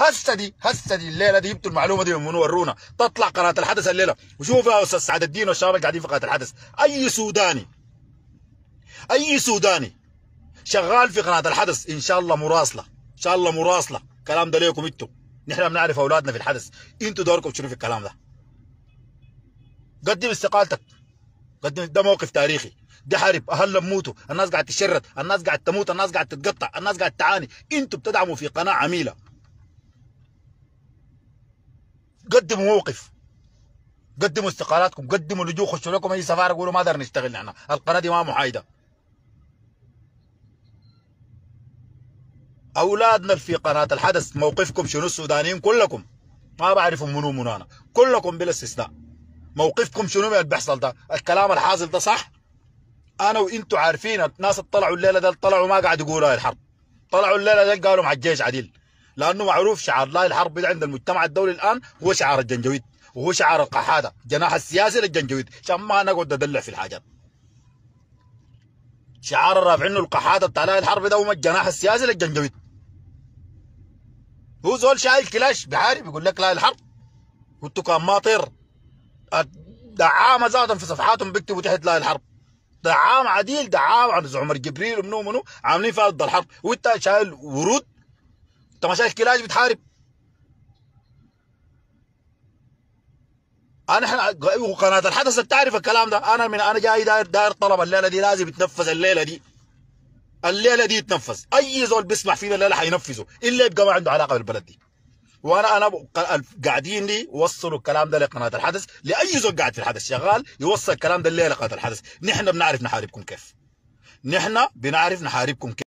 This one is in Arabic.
هسه دي الليله دي جبتوا المعلومه دي من ورونا. تطلع قناه الحدث الليله وشوفوا يا استاذ سعد الدين والشباب اللي قاعدين في قناه الحدث، اي سوداني شغال في قناه الحدث ان شاء الله مراسله، ان شاء الله مراسله. الكلام ده ليكم انتوا، نحن بنعرف اولادنا في الحدث، انتوا دوركم شنو في الكلام ده؟ قدم استقالتك، قدم. ده موقف تاريخي، ده حرب، اهل بموتوا، الناس قاعد تشرد، الناس قاعد تموت، الناس قاعد تتقطع، الناس قاعد تعاني، انتوا بتدعموا في قناه عميله. قدموا موقف، قدموا استقالاتكم، قدموا لجوء، خشوا لكم اي سفاره قولوا ما قدرنا نشتغل نحن، القناه دي ما محايده. اولادنا في قناه الحدث موقفكم شنو؟ السودانيين كلكم، ما بعرف منو انا، كلكم بلا استثناء موقفكم شنو من اللي بيحصل ده؟ الكلام الحاصل ده صح؟ انا وانتوا عارفين الناس طلعوا الليله ده، طلعوا ما قاعد يقولوا هاي الحرب، طلعوا الليله ده قالوا مع الجيش عديل، لانه معروف شعار لا الحرب ده عند المجتمع الدولي الان هو شعار الجنجويد، وهو شعار القحاده، جناح السياسي للجنجويد، عشان ما نقعد ندلع في الحاجات. شعار الرافعينه القحاده بتاع لا الحرب ده هو الجناح السياسي للجنجويد. هو زول شايل كلاش بحارب يقول لك لا الحرب، وانتوا كان ما طير دعامه ذاتهم في صفحاتهم بيكتبوا تحت لا الحرب، دعام عديل، دعام عن عمر جبريل ومنو عاملين فيها ضد الحرب، وانت شايل ورود، انت ما شايل كلاش بتحارب. احنا قناه الحدث بتعرف الكلام ده. انا جاي داير طلب الليله دي لازم يتنفذ، الليله دي يتنفذ، اي زول بيسمع فينا الليله حينفذه الا يبقى ما عنده علاقه بالبلد دي. وانا قاعدين لي وصلوا الكلام ده لقناه الحدث، لاي زول قاعد في الحدث شغال يوصل الكلام ده لقناه الحدث. نحن بنعرف نحاربكم كيف، نحن بنعرف نحاربكم كيف.